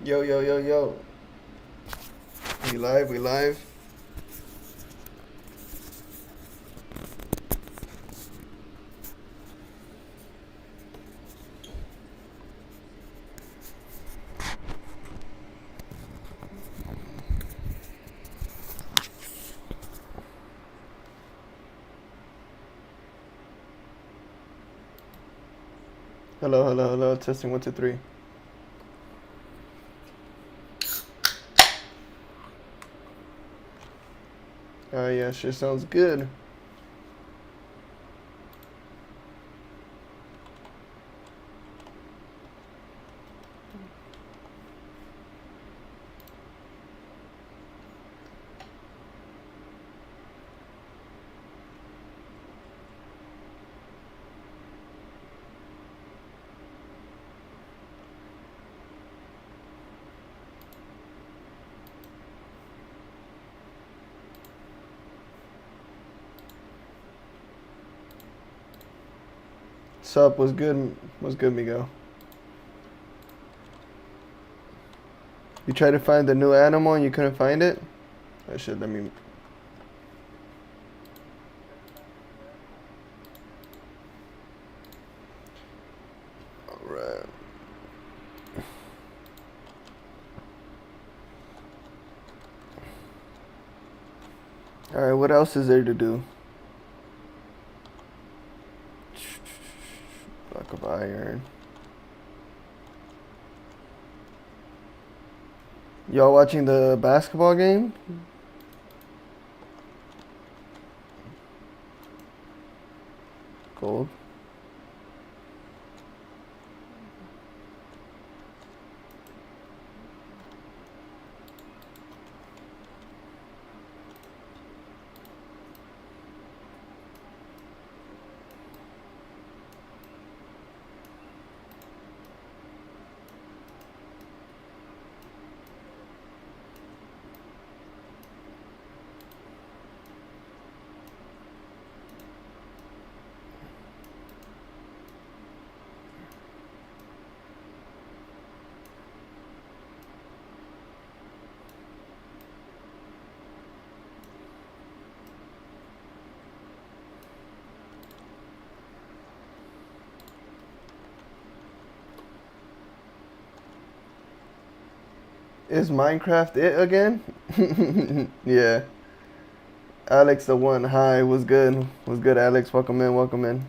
Yo, yo, yo, yo. We live, we live. Hello, hello, hello. Testing 1, 2, 3. Yeah, sure sounds good. Sup, what's good? What's good, Miguel? You tried to find the new animal and you couldn't find it? I should let me. Alright. Alright, what else is there to do? Block of iron. Y'all watching the basketball game? Gold. Is Minecraft it again? Yeah. Alex the one. Hi, what's good? What's good, Alex? Welcome in, welcome in.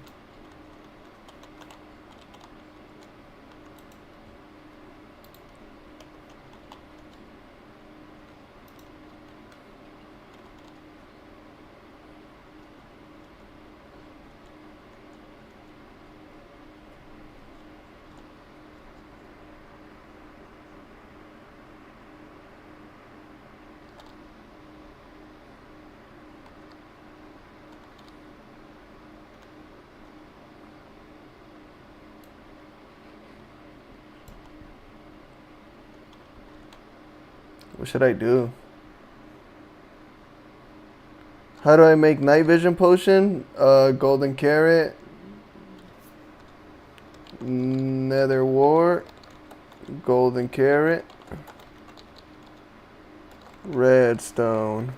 What should I do? How do I make night vision potion? Golden carrot, nether wart, golden carrot, redstone.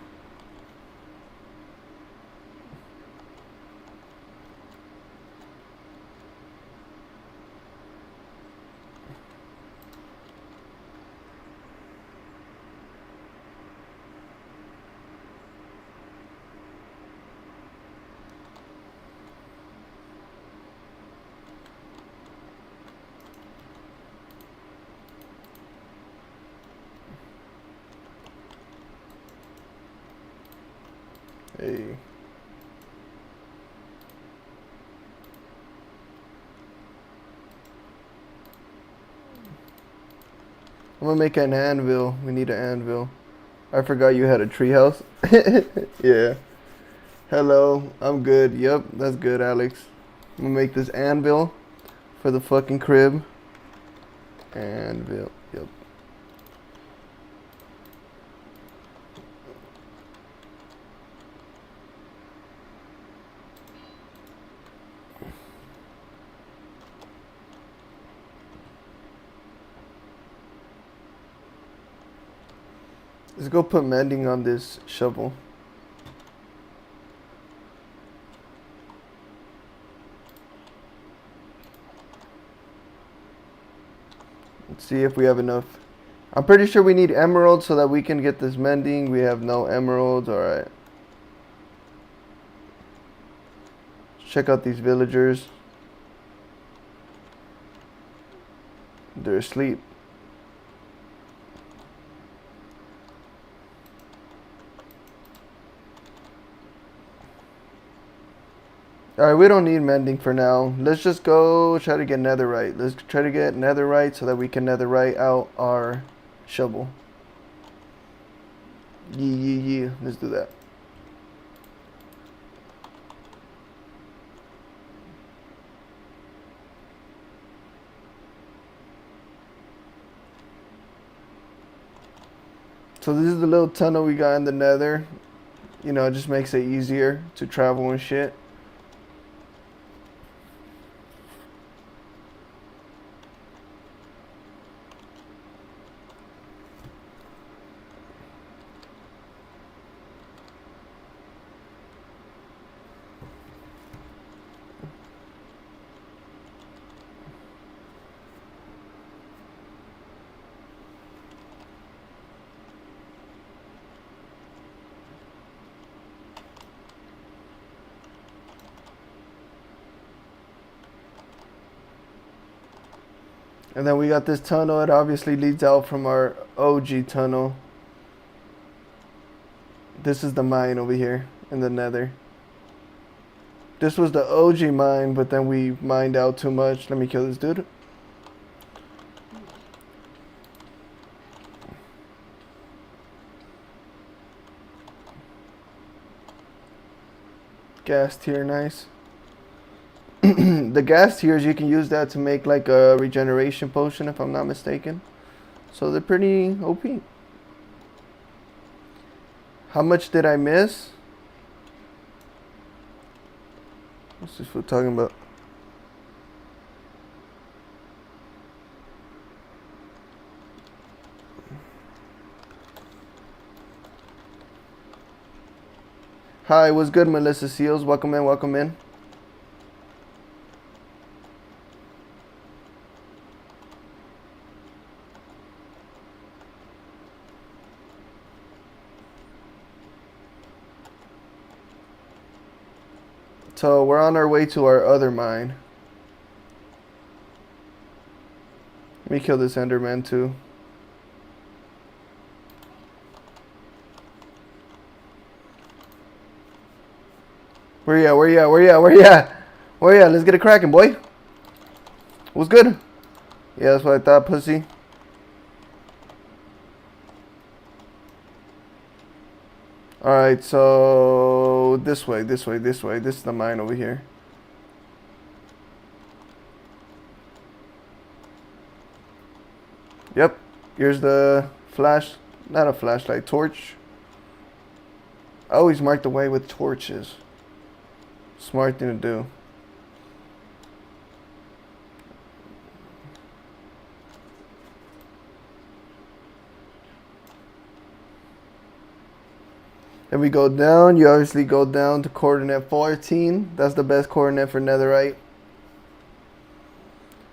Hey. I'm gonna make an anvil. We need an anvil. I forgot you had a treehouse. Yeah. Hello. I'm good. Yep, that's good, Alex. I'm gonna make this anvil for the fucking crib. Anvil. Yep. Let's go put mending on this shovel. Let's see if we have enough. I'm pretty sure we need emeralds so that we can get this mending. We have no emeralds. Alright. Check out these villagers. They're asleep. Alright, we don't need mending for now. Let's just go try to get netherite. Let's try to get netherite so that we can netherite out our shovel. Yeah. Let's do that. So this is the little tunnel we got in the nether. You know, it just makes it easier to travel and shit. And then we got this tunnel. It obviously leads out from our OG tunnel. This is the mine over here in the nether. This was the OG mine, but then we mined out too much. Let me kill this dude. Gas tier, nice. The gas tiers, you can use that to make like a regeneration potion if I'm not mistaken. So they're pretty OP. How much did I miss? What's this fool talking about? Hi, what's good, Melissa Seals? Welcome in, welcome in. So we're on our way to our other mine. Let me kill this Enderman too. Where you at? Where you at? Where you at? Where you at? Where you at? Let's get it cracking, boy. What's good? Yeah, that's what I thought, pussy. Alright, so this way, this way, this way. This is the mine over here. Yep. Here's the flash. Not a flashlight, torch. I always mark the way with torches. Smart thing to do. Then we go down. You obviously go down to coordinate 14. That's the best coordinate for netherite.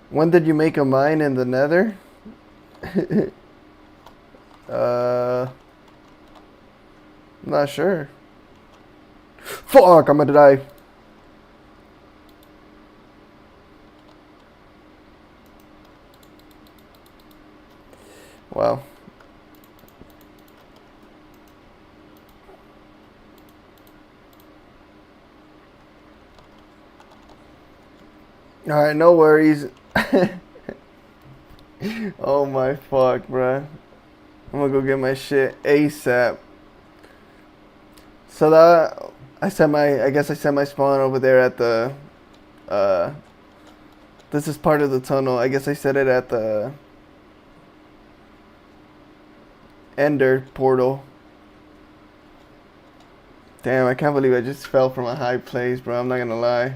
When did you make a mine in the nether? Not sure. Fuck, I'm gonna die. Wow. Alright, no worries. Oh my fuck, bruh. I'm gonna go get my shit ASAP. So that I guess I set my spawn over there at the this is part of the tunnel. I guess I set it at the Ender portal. Damn, I can't believe I just fell from a high place, bro. I'm not gonna lie.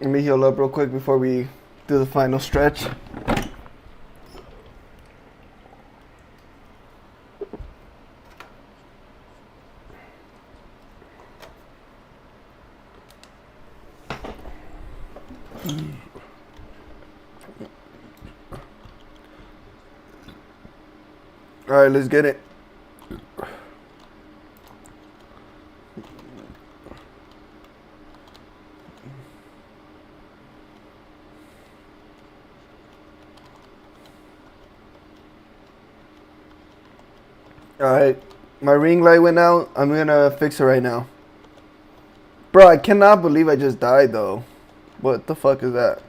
Let me heal up real quick before we do the final stretch. All right, let's get it. All right, my ring light went out. I'm gonna fix it right now. Bro, I cannot believe I just died though. What the fuck is that?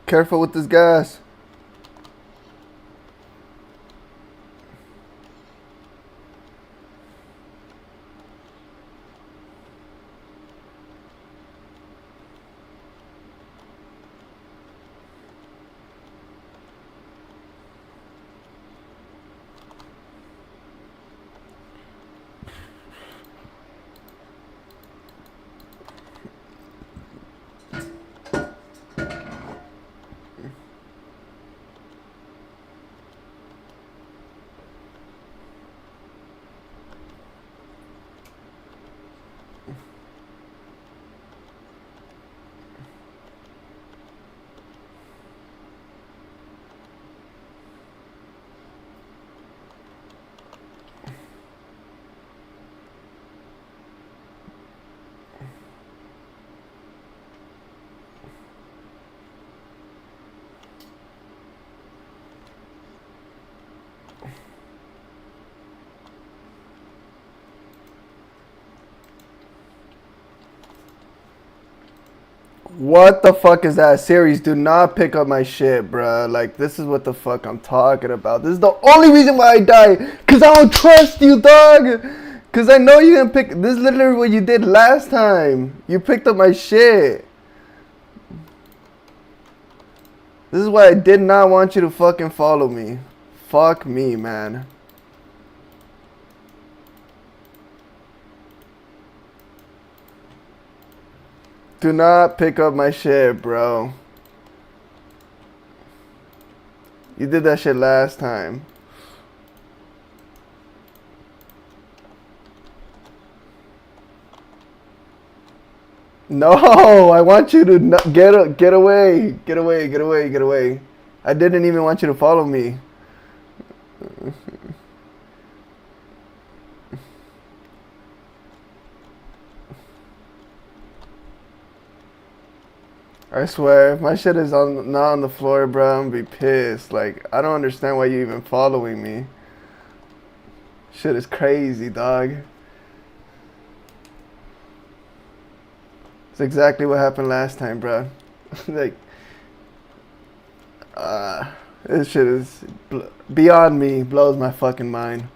Careful with this gas. What the fuck is that? Series, do not pick up my shit, bruh. Like, this is what the fuck I'm talking about. This is the only reason why I died. Because I don't trust you, dog. Because I know you're going to pick... This is literally what you did last time. You picked up my shit. This is why I did not want you to fucking follow me. Fuck me, man. Do not pick up my shit, bro. You did that shit last time. No, I want you to get away. Get away, get away, get away. I didn't even want you to follow me. I swear, if my shit is not on the floor, bro, I'm gonna be pissed. Like, I don't understand why you even following me. Shit is crazy, dog. It's exactly what happened last time, bro. Like, this shit is beyond me. Blows my fucking mind.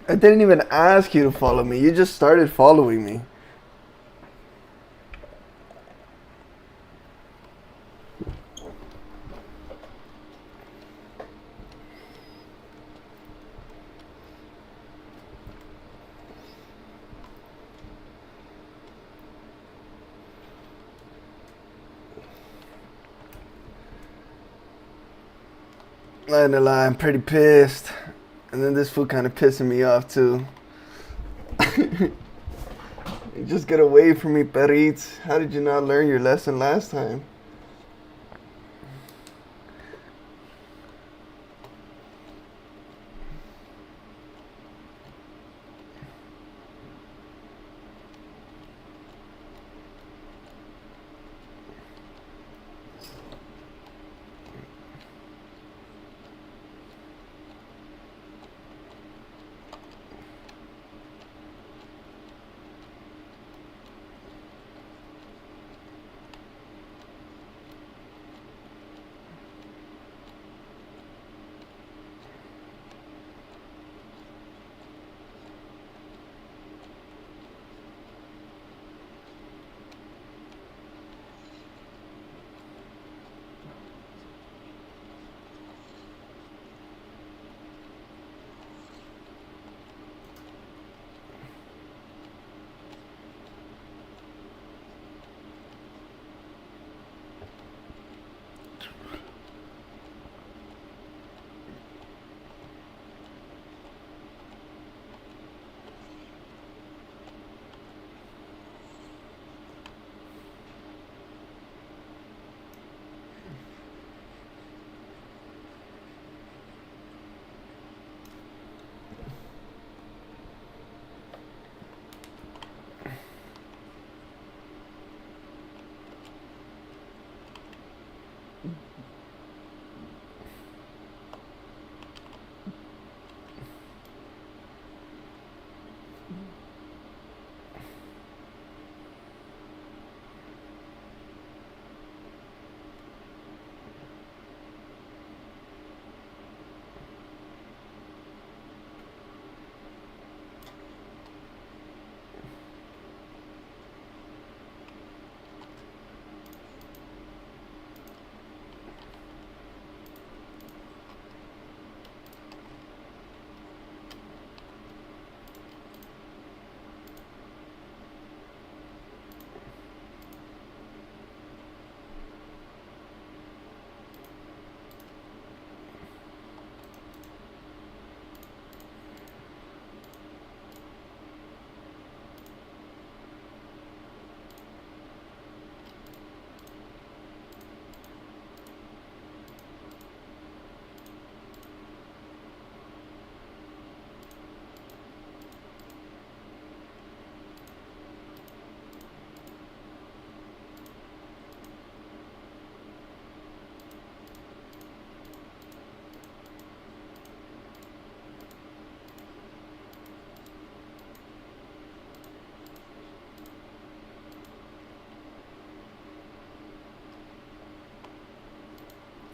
I didn't even ask you to follow me. You just started following me. Not gonna lie, I'm pretty pissed. And then this fool kind of pissing me off too. Just get away from me, Peritz. How did you not learn your lesson last time?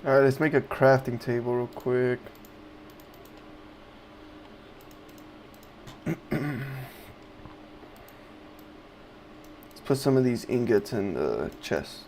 Alright, let's make a crafting table real quick. Let's put some of these ingots in the chest.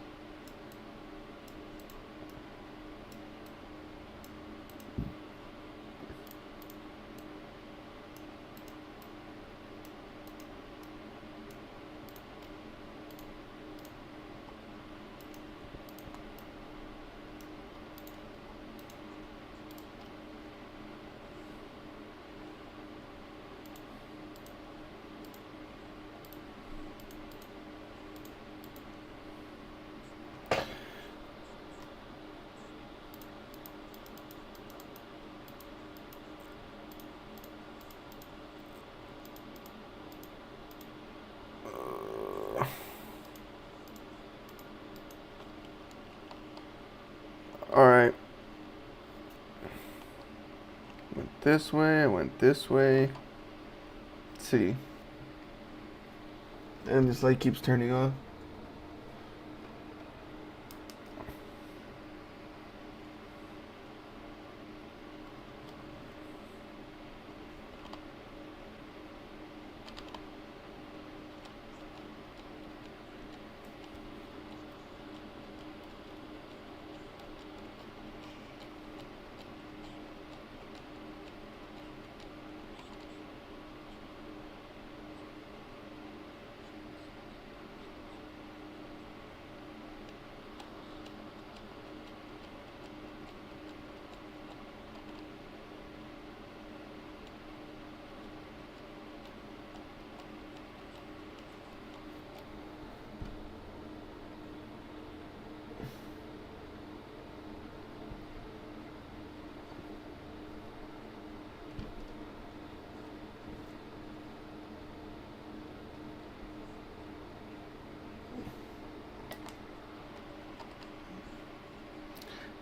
Alright. Went this way, I went this way. Let's see. And this light keeps turning off.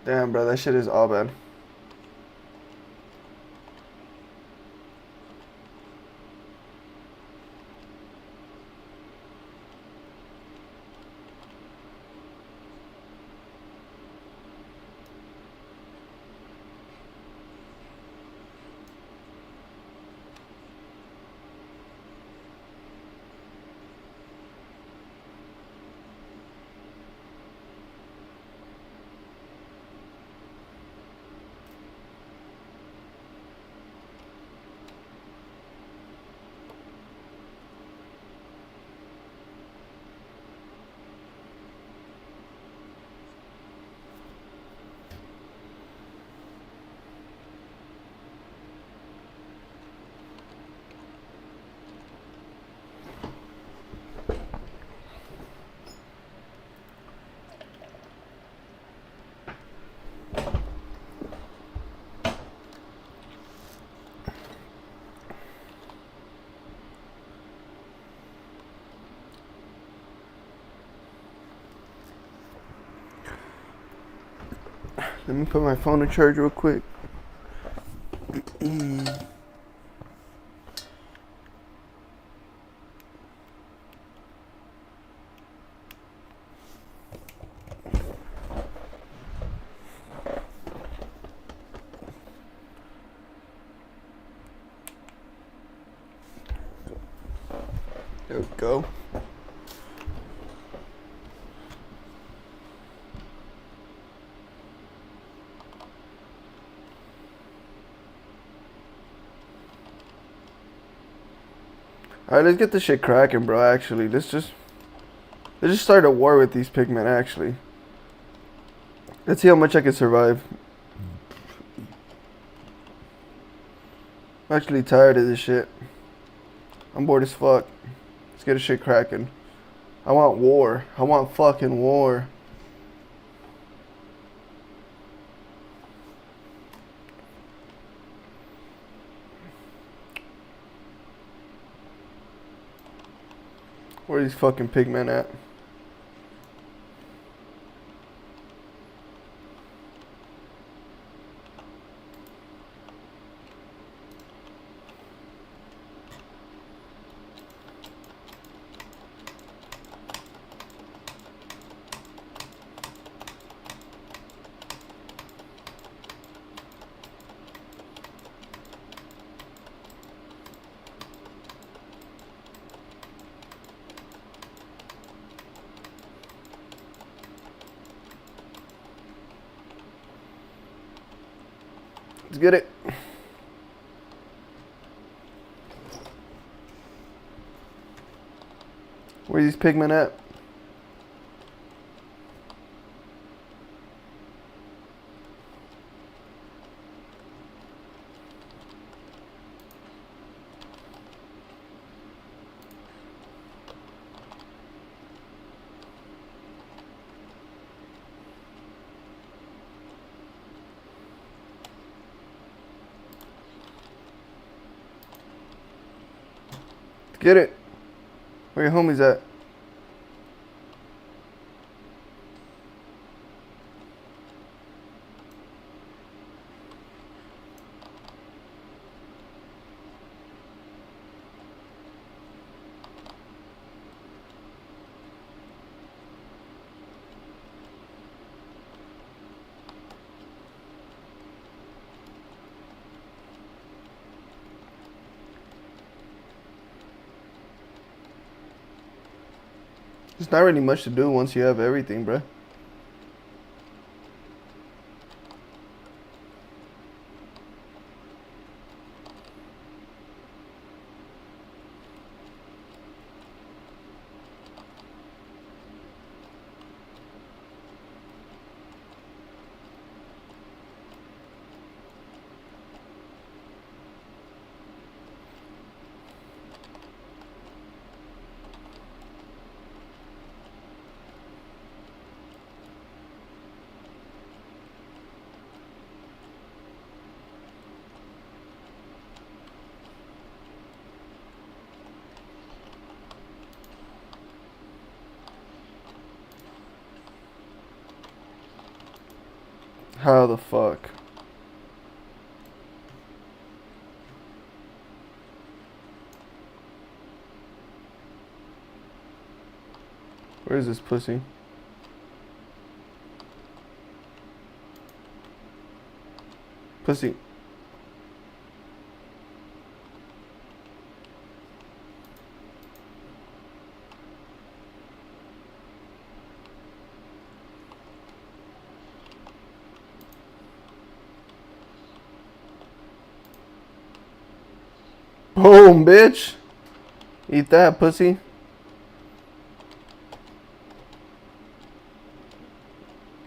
Damn, bro, that shit is all bad. Let me put my phone in charge real quick. There we go. Alright, let's get this shit cracking, bro, actually. Let's just start a war with these pigmen, actually. Let's see how much I can survive. I'm actually tired of this shit. I'm bored as fuck. Let's get this shit cracking. I want war. I want fucking war. Where are these fucking pigmen at? Let's get it. Where's these pigmen at? Let's get it. Where your homies at? There's not really much to do once you have everything, bruh. How the fuck? Where is this pussy? Pussy. Boom, bitch. Eat that, pussy.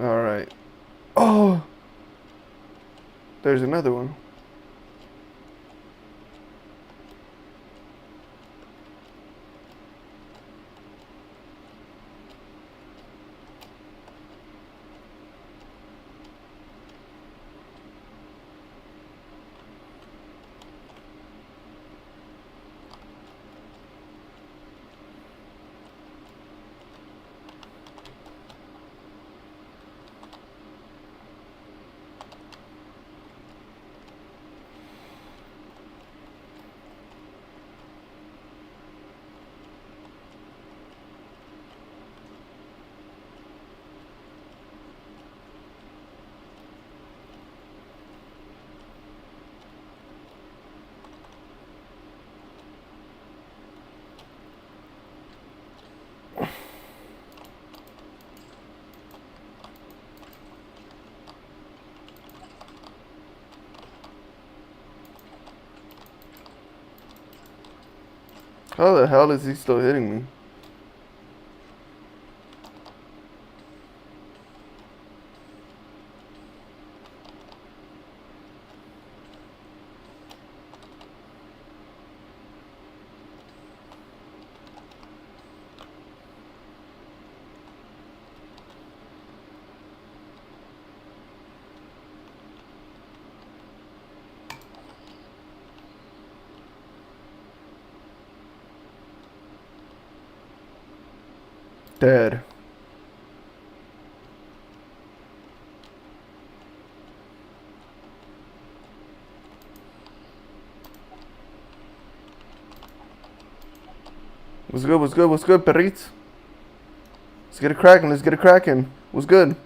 Alright. Oh! There's another one. How the hell is he still hitting me? Dead. What's good, what's good, what's good, perrits? Let's get it cracking, let's get it cracking. What's good?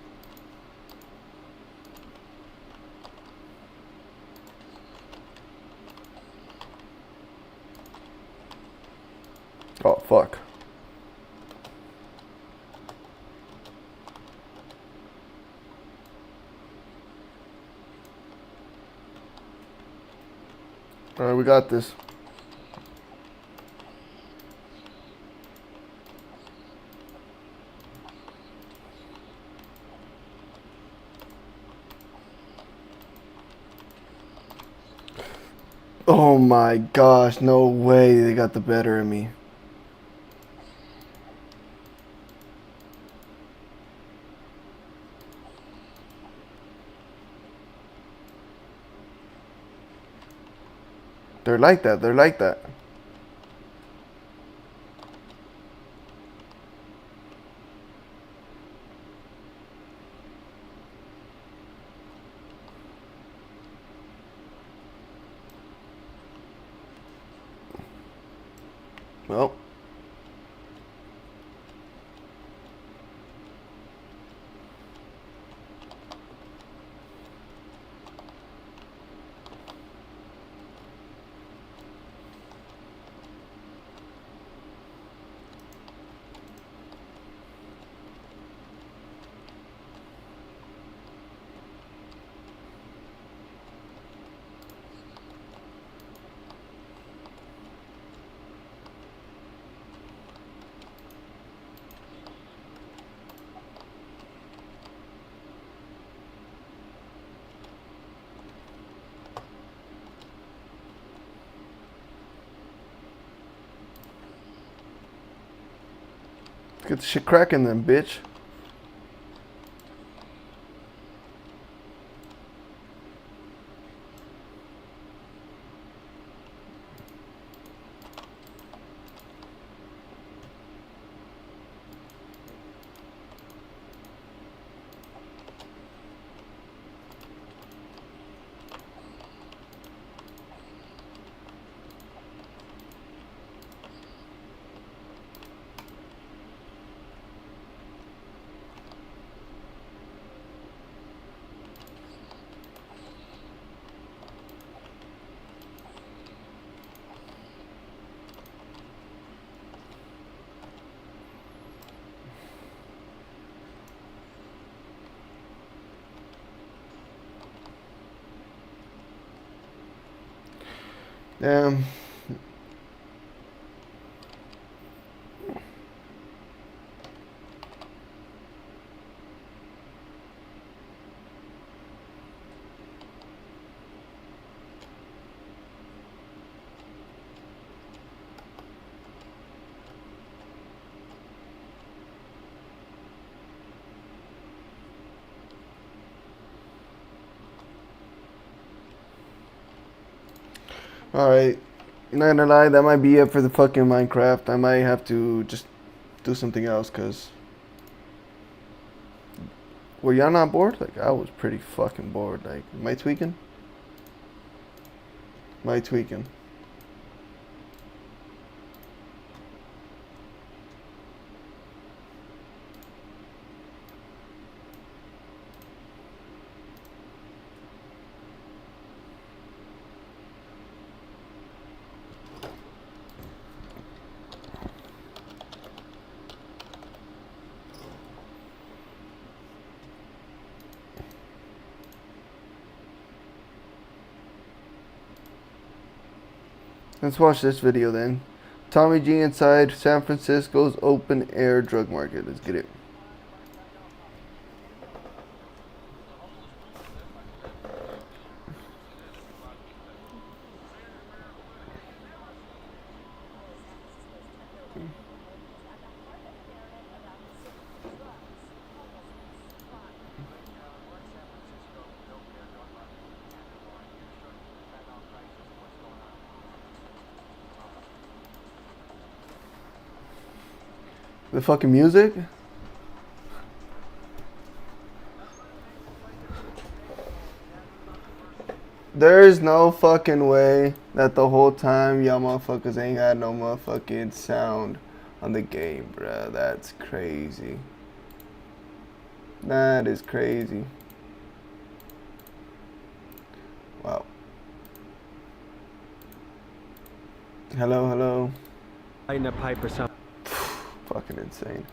Oh, fuck. Alright, we got this. Oh my gosh, no way they got the better of me. They're like that, they're like that. Well. Get the shit cracking then, bitch. Damn. Alright. Not gonna lie, that might be it for the fucking Minecraft. I might have to just do something else, cause were y'all not bored? Like, I was pretty fucking bored. Like, am I tweaking? Am I tweaking? Let's watch this video then. Tommy G inside San Francisco's open air drug market. Let's get it. The fucking music? There's no fucking way that the whole time y'all motherfuckers ain't got no motherfucking sound on the game, bruh. That's crazy. That is crazy. Wow. Hello, hello. In a pipe or something. Fucking insane.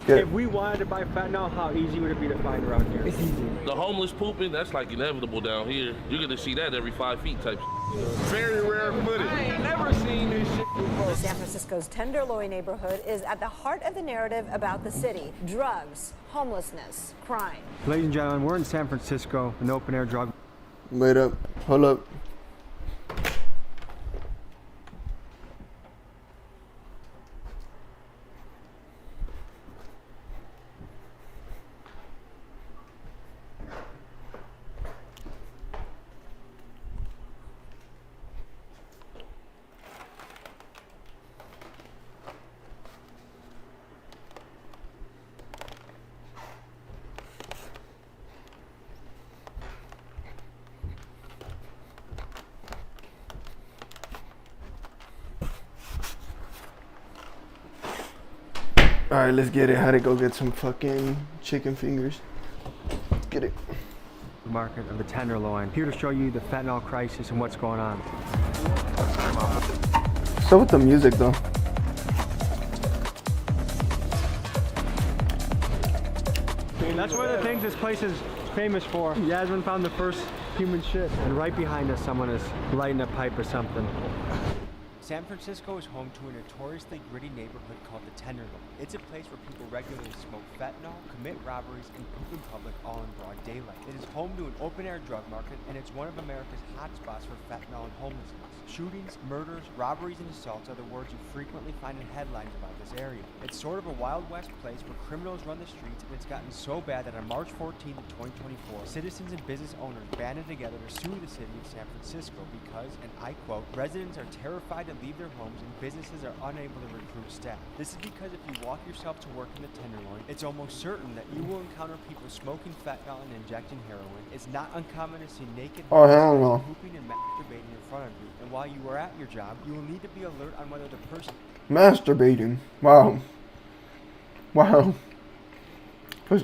If we wanted to buy fentanyl, how easy would it be to find around here? It's easy. The homeless pooping, that's like inevitable down here. You're gonna see that every 5 feet type. Very rare footage. I ain't never seen this shit before. San Francisco's Tenderloin neighborhood is at the heart of the narrative about the city. Drugs, homelessness, crime. Ladies and gentlemen, we're in San Francisco, an open-air drug. Wait up. Hold up. All right, let's get it. How to go get some fucking chicken fingers. Let's get it. Market of the Tenderloin. Here to show you the fentanyl crisis and what's going on. So with the music though. I mean, that's one of the things this place is famous for. Yasmin found the first human shit. And right behind us, someone is lighting a pipe or something. San Francisco is home to a notoriously gritty neighborhood called the Tenderloin. It's a place where people regularly smoke fentanyl, commit robberies, and poop in public all in broad daylight. It is home to an open-air drug market, and it's one of America's hotspots for fentanyl and homelessness. Shootings, murders, robberies, and assaults are the words you frequently find in headlines about this area. It's sort of a Wild West place where criminals run the streets, and it's gotten so bad that on March 14th of 2024, citizens and business owners banded together to sue the city of San Francisco because, and I quote, residents are terrified to leave their homes and businesses are unable to recruit staff. This is because if you walk yourself to work in the Tenderloin, it's almost certain that you will encounter people smoking fentanyl and injecting heroin. It's not uncommon to see naked pooping and masturbating in front of you. And while you are at your job, you will need to be alert on whether the person Masturbating. Wow. Wow. I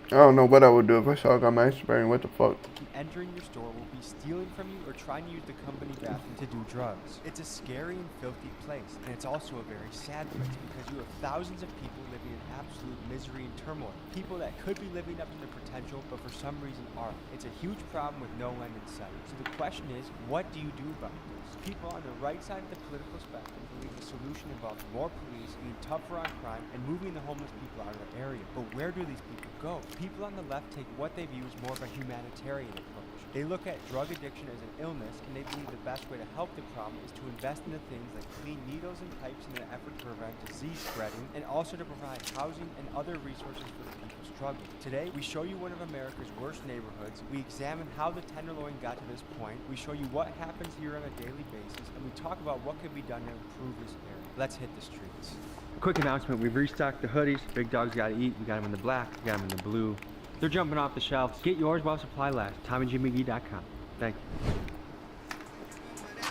don't know what I would do if I saw a guy masturbating. What the fuck? entering your store will be stealing from you or trying to use the company bathroom to do drugs. It's a scary and filthy place, and it's also a very sad place because you have thousands of people living in absolute misery and turmoil. People that could be living up to their potential, but for some reason aren't. It's a huge problem with no end in sight. So the question is, what do you do about this? People on the right side of the political spectrum believe the solution involves more police, being tougher on crime, and moving the homeless people out of the area. But where do these people go? People on the left take what they view as more of a humanitarian approach. They look at drug addiction as an illness, and they believe the best way to help the problem is to invest into things like clean needles and pipes in an effort to prevent disease spreading, and also to provide housing and other resources for the people struggling. Today, we show you one of America's worst neighborhoods. We examine how the Tenderloin got to this point. We show you what happens here on a daily basis, and we talk about what could be done to improve this area. Let's hit the streets. Quick announcement, we've restocked the hoodies. Big Dog's Gotta Eat. We got them in the black, we got them in the blue. They're jumping off the shelves. Get yours while supply lasts. TommyJMcGee.com. Thank you.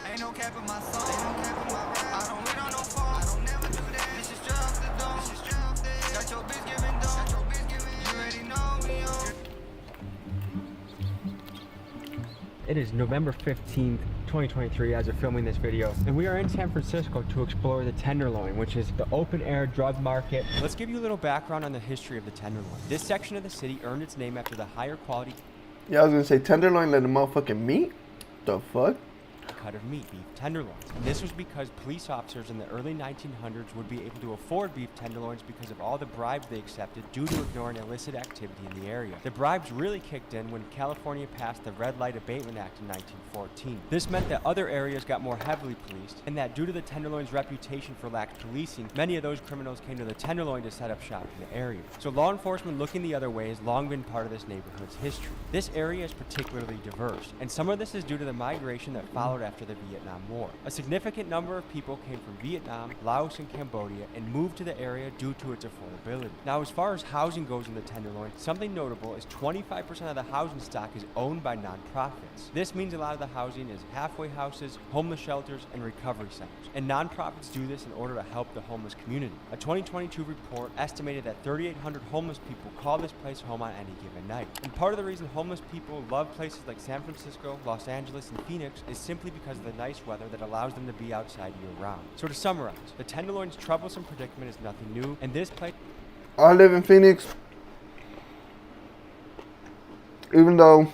Ain't no cap in my soul. I don't wait on no phone. I don't never do that. This is straight off the dome. Got your bitch giving dough. You already know me. It is November 15th, 2023 as of filming this video, and we are in San Francisco to explore the Tenderloin, which is the open-air drug market. Let's give you a little background on the history of the Tenderloin. This section of the city earned its name after the higher quality Yeah, I was gonna say tenderloin like the motherfucking meat? The fuck? cut of meat, beef tenderloins. And this was because police officers in the early 1900s would be able to afford beef tenderloins because of all the bribes they accepted due to ignoring illicit activity in the area. The bribes really kicked in when California passed the Red Light Abatement Act in 1914. This meant that other areas got more heavily policed, and that due to the Tenderloin's reputation for lax policing, many of those criminals came to the Tenderloin to set up shop in the area. So law enforcement looking the other way has long been part of this neighborhood's history. This area is particularly diverse, and some of this is due to the migration that followed after the Vietnam War. A significant number of people came from Vietnam, Laos, and Cambodia and moved to the area due to its affordability. Now, as far as housing goes in the Tenderloin, something notable is 25% of the housing stock is owned by nonprofits. This means a lot of the housing is halfway houses, homeless shelters, and recovery centers. And nonprofits do this in order to help the homeless community. A 2022 report estimated that 3,800 homeless people call this place home on any given night. And part of the reason homeless people love places like San Francisco, Los Angeles, and Phoenix is simply because of the nice weather that allows them to be outside year-round. So to summarize, the Tenderloin's troublesome predicament is nothing new, and this place I live in Phoenix. Even though,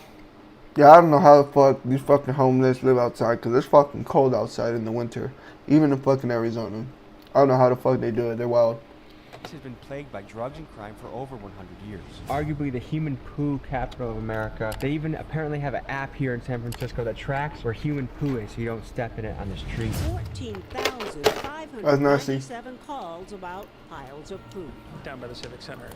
yeah, I don't know how the fuck these fucking homeless live outside, because it's fucking cold outside in the winter. Even in fucking Arizona. I don't know how the fuck they do it. They're wild. Has been plagued by drugs and crime for over 100 years. Arguably the human poo capital of America. They even apparently have an app here in San Francisco that tracks where human poo is so you don't step in it on the street. 14,597 calls about piles of poop. Down by the Civic Center.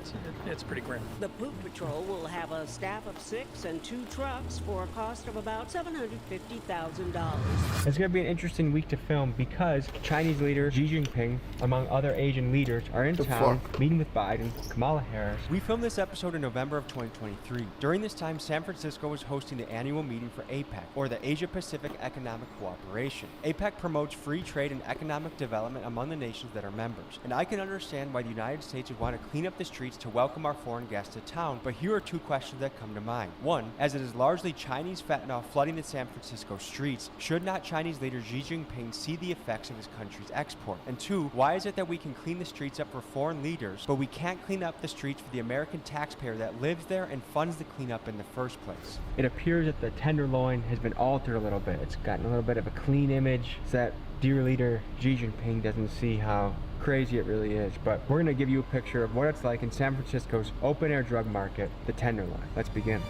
It's pretty grim. The Poop Patrol will have a staff of 6 and 2 trucks for a cost of about $750,000. It's going to be an interesting week to film because Chinese leader Xi Jinping, among other Asian leaders, are in town meeting with Biden, Kamala Harris. We filmed this episode in November of 2023. During this time, San Francisco was hosting the annual meeting for APEC, or the Asia Pacific Economic Cooperation. APEC promotes free trade and economic development among the nations that are members. And I can understand why the United States would want to clean up the streets to welcome our foreign guests to town, but here are 2 questions that come to mind. 1, as it is largely Chinese fentanyl flooding the San Francisco streets, should not Chinese leader Xi Jinping see the effects of his country's export? And 2, why is it that we can clean the streets up for foreign leaders, but we can't clean up the streets for the American taxpayer that lives there and funds the cleanup in the first place? It appears that the Tenderloin has been altered a little bit. It's gotten a little bit of a clean image so that dear leader Xi Jinping doesn't see how crazy it really is. But we're going to give you a picture of what it's like in San Francisco's open-air drug market, the Tenderloin. Let's begin.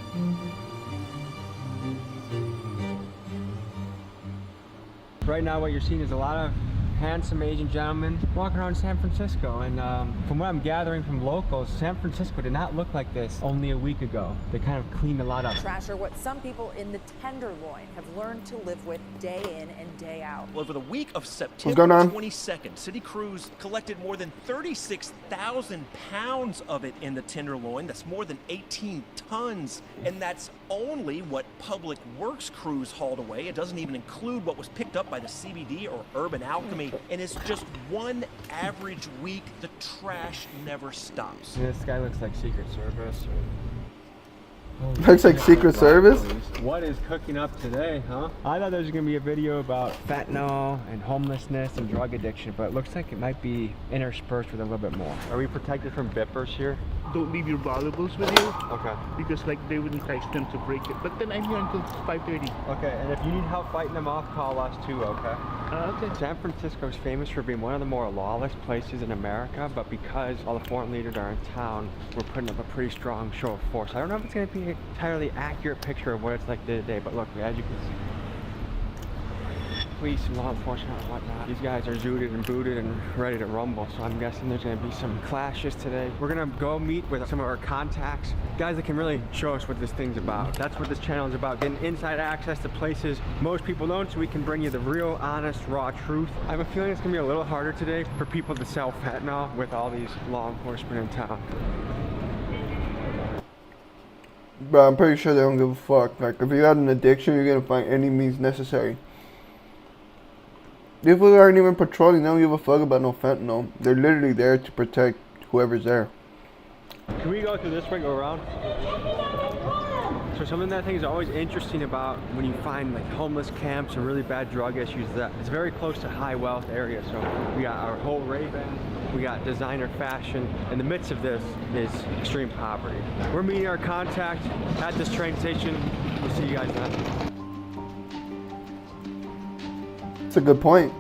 Right now what you're seeing is a lot of handsome Asian gentlemen walking around San Francisco, and from what I'm gathering from locals, San Francisco did not look like this only a week ago. They kind of cleaned a lot up. Trash are what some people in the Tenderloin have learned to live with day in and day out. Well, over the week of going September on? 22nd, city crews collected more than 36,000 pounds of it in the Tenderloin. That's more than 18 tons, and that's only what public works crews hauled away. It doesn't even include what was picked up by the CBD or Urban Alchemy, and it's just one average week. The trash never stops. This guy looks like Secret Service. Looks like Secret Service? What is cooking up today, huh? I thought there was going to be a video about fentanyl and homelessness and drug addiction, but it looks like it might be interspersed with a little bit more. Are we protected from bippers here? Don't leave your valuables with you. Okay. Because like they wouldn't text them to break it. But then I'm here until 5:30. Okay, and if you need help fighting them off, call us too, okay? Okay. San Francisco is famous for being one of the more lawless places in America, but because all the foreign leaders are in town, we're putting up a pretty strong show of force. I don't know if it's going to be an entirely accurate picture of what it's like day to day, but look, as you can see, police and law enforcement and whatnot, these guys are zooted and booted and ready to rumble, so I'm guessing there's going to be some clashes today. We're going to go meet with some of our contacts, guys that can really show us what this thing's about. That's what this channel is about, getting inside access to places most people don't, so we can bring you the real, honest, raw truth. I have a feeling it's going to be a little harder today for people to sell fentanyl with all these law enforcement in town. But I'm pretty sure they don't give a fuck. Like, if you got an addiction, you're gonna find any means necessary. These people aren't even patrolling. They don't give a fuck about no fentanyl. They're literally there to protect whoever's there. Can we go through this way, go around? So something that I think is always interesting about when you find like homeless camps and really bad drug issues is that it's very close to high wealth areas. So we got our whole Ray-Ban, we got designer fashion. In the midst of this is extreme poverty. We're meeting our contact at this train station. We'll see you guys then. That's a good point.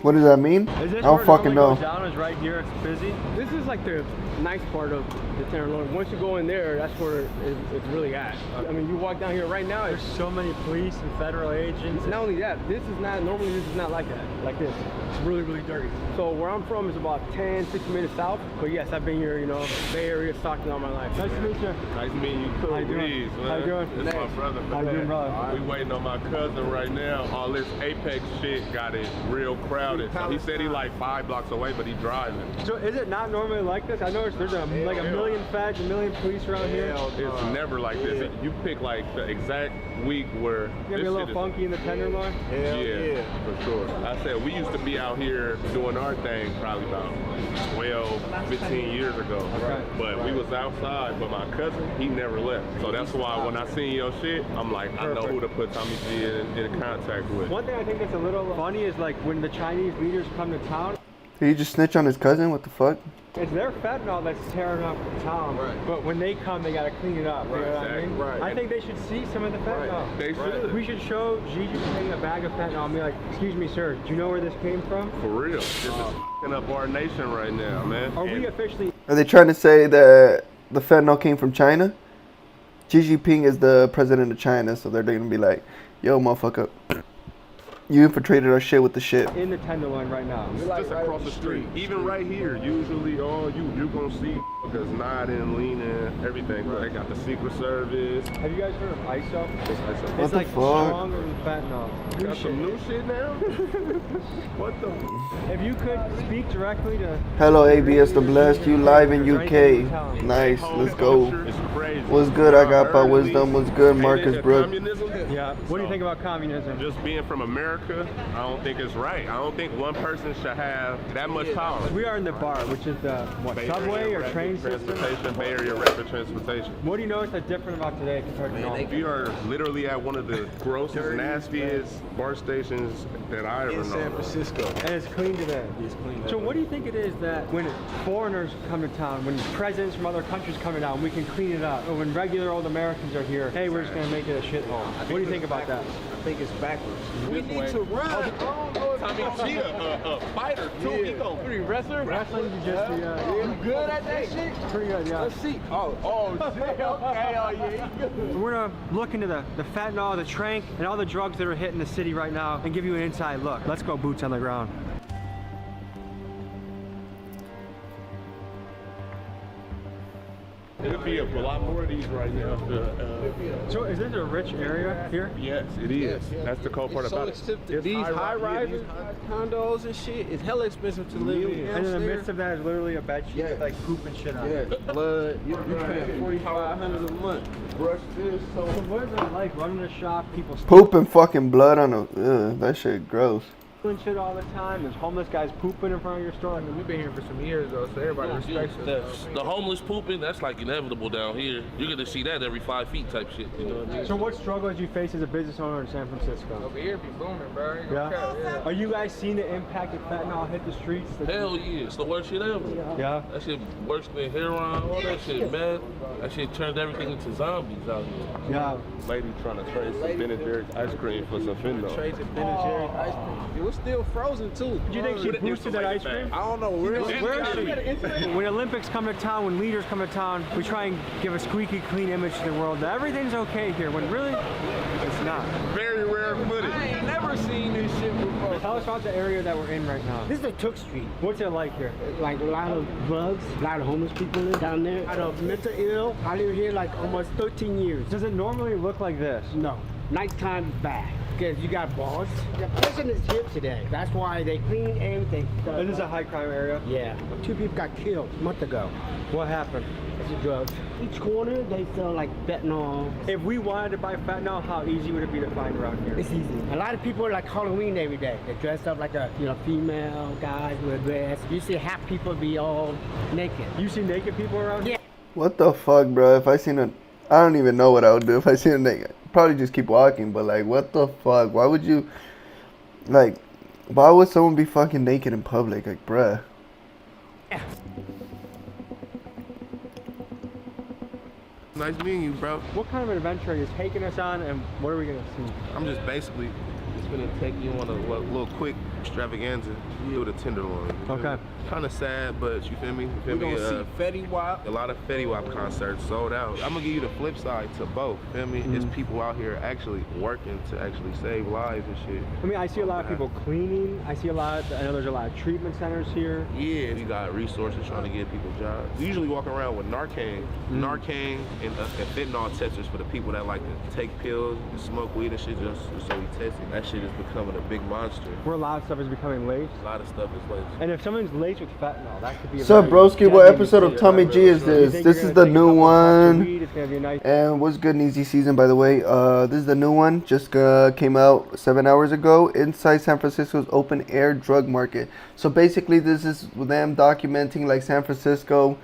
What does that mean? Is this I don't where it fucking normally know. goes down is right here, it's busy. This is like the nice part of the Tenderloin. Once you go in there, that's where it's really at. I mean, you walk down here right now, There's so many police and federal agents. not only that, normally this is not like that, like this. It's really, really dirty. So where I'm from is about 10, 60 minutes south. But yes, I've been here, you know, Bay Area, Stockton all my life. Nice to meet you. Nice meeting you too. How you doing? Please, man. How you doing? This my brother. How you doing, brother? We waiting on my cousin right now. All this Apex shit got it real crowded. So he said he like 5 blocks away, but he driving. So is it not normally like this? I noticed there's like a million feds, a million police around here. It's never like this. You pick like the exact week where It's gonna this be a little shit is- funky in the Tenderloin. Yeah, for sure. I said we used to be out here doing our thing probably about 12, 15 years ago. But we was outside, but my cousin, he never left. So that's why when I seen your shit, I'm like, I know who to put Tommy G in contact with. One thing I think that's a little funny is like when the Chinese leaders come to town, Did he just snitch on his cousin? What the fuck? It's their fentanyl that's tearing up the town. Right. But when they come, they gotta clean it up. You know what I mean? Right. I think they should see some of the fentanyl. They should. We should show Xi Jinping a bag of fentanyl and be like, excuse me, sir, do you know where this came from? For real. This is f***ing up our nation right now, man. Are we officially... Are they trying to say that the fentanyl came from China? Xi Jinping is the president of China, so they're gonna be like, yo, motherfucker, you infiltrated our shit with the shit. in the Tenderloin right now? It's just across the street. Even right here, usually all you're gonna see because nodding, leaning, everything. They got the Secret Service. Have you guys heard of ISO? What It's the like fuck? stronger than fentanyl. Got some new shit now? What the? If you could speak directly to... Hello, ABS the Blessed. You live in UK. Nice, let's go. It's crazy. What's good? I got my wisdom. What's good, Marcus Brooks? Communism? Yeah. What do you think about communism? Just being from America, I don't think it's right. I don't think one person should have that much power. We are in the BAR, which is the, what, Bay subway Area or rapid train system? transportation, Bay Area rapid transportation. What do you notice that's different about today compared to normal? We are literally at one of the grossest, nastiest bar stations that I ever know. San Francisco. And it's clean today. It's clean. So what do you think it is that when foreigners come to town, when presidents from other countries come to town, we can clean it up? Or when regular old Americans are here, hey, we're just gonna make it a shithole. What do you think about that? I think it's backwards. We need to run. Tommy G, a fighter too. He go Pretty wrestler? Wrestling, jiu-jitsu, yeah. You good at that shit? Pretty good, yeah. Let's see. Oh shit. Okay. Oh yeah. We're gonna look into the fentanyl, the trank, and all the drugs that are hitting the city right now and give you an inside look. Let's go boots on the ground. It'll be a lot more of these right now. So is this a rich area here? Yes, it is. That's the cool part about it. These high rises, condos and shit, it's hella expensive to live in. And in the midst of that is literally a bed sheet with like poop and shit on it. Blood. You pay $4,500 a month. Brush this. So what is it like running a shop, people Poop and fucking blood on a. That shit gross. stealing shit all the time? There's homeless guys pooping in front of your store. I mean, we've been here for some years though, so everybody respects us. The homeless pooping, that's like inevitable down here. You're gonna see that every 5 feet type shit. You know what I mean? So what struggles you face as a business owner in San Francisco? Over here, be booming, bro. Ain't gonna Yeah? count, Are you guys seeing the impact of fentanyl hit the streets? Hell yeah, it's the worst shit ever. Yeah? That shit worse than heroin, all that shit, man. That shit turned everything into zombies out here. Yeah. Lady trying to trade some Ben & Jerry's ice cream for some fentanyl. Trades at Ben & Jerry's ice cream. It was still frozen too. Do you think she boosted that ice cream? I don't know where Where is she? When Olympics come to town, when leaders come to town, we try and give a squeaky clean image to the world that everything's okay here, when really, it's not. Very rare footage. I ain't never seen this shit before. Tell us about the area that we're in right now. This is the Took Street. What's it like here? Like a lot of drugs, a lot of homeless people live down there. A lot of mental ill. I live here like almost 13 years. Does it normally look like this? No. Nighttime is bad. Because you got bars. The prison is here today. That's why they clean everything. This is a high crime area? Yeah. 2 people got killed a month ago. What happened? It's the drugs. Each corner they sell like fentanyl. If we wanted to buy fentanyl, how easy would it be to find around here? It's easy. A lot of people are like Halloween every day. They dress up like a female guys with a dress. You see half people be all naked. You see naked people around here? Yeah. What the fuck, bro? If I seen a, I don't even know what I would do if I seen a naked. Probably just keep walking, but like, what the fuck? Why would you, like, why would someone be fucking naked in public? Like, bruh. Nice meeting you, bro. What kind of an adventure are you taking us on, and what are we gonna see? I'm just basically just gonna take you on a little quick extravaganza through the Tenderloin. Okay. Kind of sad, but you feel me? You feel We're me? gonna see Fetty Wap. A lot of Fetty Wap concerts sold out. I'm gonna give you the flip side to both. Feel me? It's people out here actually working to actually save lives and shit. I mean, I see a lot of people cleaning. I see a lot. I know there's a lot of treatment centers here. Yeah, we got resources trying to give people jobs. We usually walk around with Narcan, and fentanyl testers for the people that like to take pills and smoke weed and shit just so we test it. That shit is becoming a big monster. Where a lot of stuff is becoming laced. A lot of stuff is laced. And if someone's laced with fentanyl, that could be a What's up, broski? What episode of Tommy G is this? This is the new one. And what's good and easy season, by the way. This is the new one. Just came out 7 hours ago. Inside San Francisco's open air drug market. So basically, this is them documenting like San Francisco.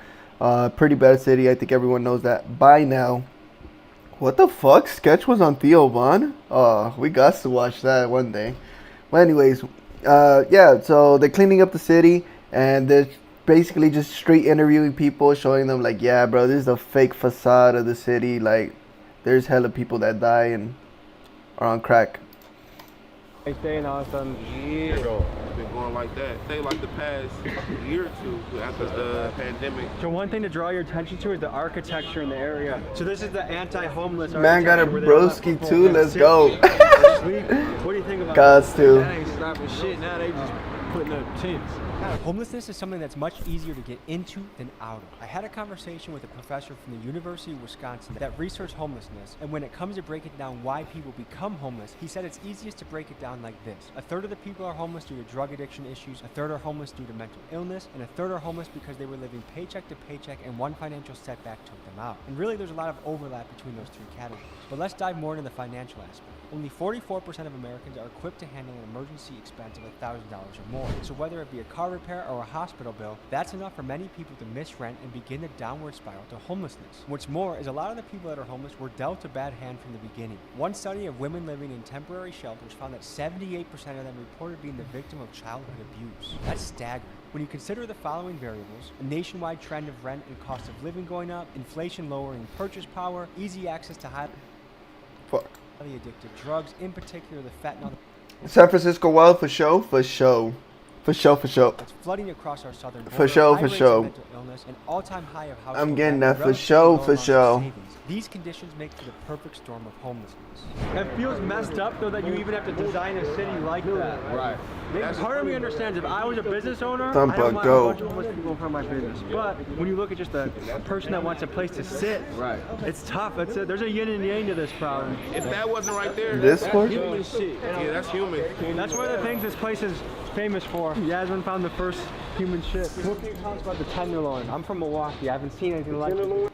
Pretty bad city. I think everyone knows that by now. What the fuck? Sketch was on Theo Von? Oh, we got to watch that one day. Well, anyways, yeah, so they're cleaning up the city. and they're basically just street interviewing people, showing them like, yeah, bro, this is a fake facade of the city. Like, there's hella people that die and are on crack. Next day and all of a sudden, Yeah, it's been going like that. Say like the past year or two after the pandemic. so one thing to draw your attention to is the architecture in the area. So this is the anti-homeless Man got a architecture where they don't let broski people too. Let's sit go. or sleep. What do you think about Gots to. That ain't stopping shit. Now they just putting up tents. Homelessness is something that's much easier to get into than out of. I had a conversation with a professor from the University of Wisconsin that researched homelessness, and when it comes to breaking down why people become homeless, he said it's easiest to break it down like this. A third of the people are homeless due to drug addiction issues, a third are homeless due to mental illness, and a third are homeless because they were living paycheck to paycheck and one financial setback took them out. And really there's a lot of overlap between those three categories. But let's dive more into the financial aspect. Only 44% of Americans are equipped to handle an emergency expense of $1,000 or more. So whether it be a car repair or a hospital bill, that's enough for many people to miss rent and begin the downward spiral to homelessness. What's more is a lot of the people that are homeless were dealt a bad hand from the beginning. One study of women living in temporary shelters found that 78% of them reported being the victim of childhood abuse. That's staggering. When you consider the following variables, a nationwide trend of rent and cost of living going up, inflation lowering purchase power, easy access to highly addictive drugs, in particular the fentanyl. San Francisco wild for show, for show. For show, for show. That's flooding across our southern border. For show, high for rates show. of mental illness, an all-time high of household I'm getting debt, that for relatively show, low for amounts of show. savings. These conditions make for the perfect storm of homelessness. It feels messed up though that you even have to design a city like that. Right. Part of me understands if I was a business owner, Thump I don't a want go. a bunch of homeless people in front of my business. But when you look at just a person that wants a place to sit, Right. it's tough. There's a yin and yang to this problem. If that wasn't right there, This that's one? human shit. Yeah, that's human. That's one of the things this place is famous for. Yasmin found the first human ship. What can you tell us about the Tenderloin? I'm from Milwaukee. I haven't seen anything like it.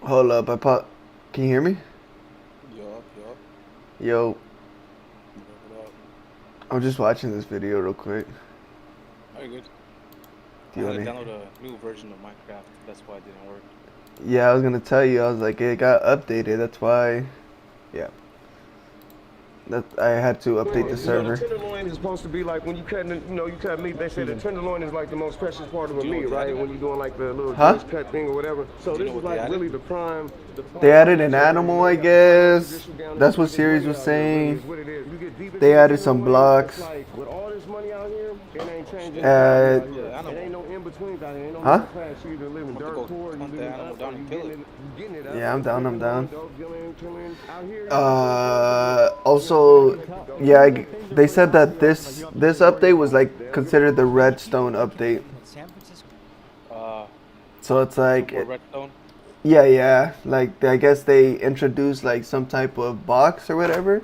Hold up, can you hear me? Yo. I'm just watching this video real quick. Are you good? Do you I want had to to? download a new version of Minecraft. That's why it didn't work. Yeah, I was gonna tell you. I was like, it got updated. That's why. Yeah. That I had to update the server. The tenderloin is supposed to be like when you cut, you cut meat. They say the tenderloin is like the most precious part of a meat, right? When you're doing like the little juice cut thing or whatever. So this is like really the prime. They added an animal, I guess. That's what Sirius was saying. They added some blocks. With all this money out here, it ain't changing. It ain't no in between out here. Ain't no Huh? class. You either live in dirt poor, you live up, or you getting it up. Yeah, I'm down. I'm down. Out here, Also, yeah, they said that this update was like considered the Redstone update. So it's like, Redstone? yeah, like I guess they introduced like some type of box or whatever.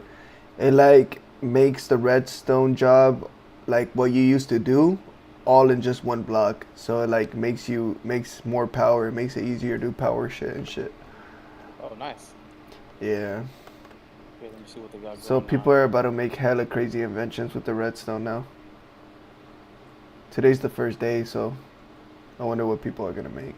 It like makes the redstone job like what you used to do all in just one block. So it like makes more power. It makes it easier to do power shit and shit. Oh, nice. Yeah. Okay, let me see what they got So going people on. are about to make hella crazy inventions with the redstone now. Today's the first day, so I wonder what people are gonna make.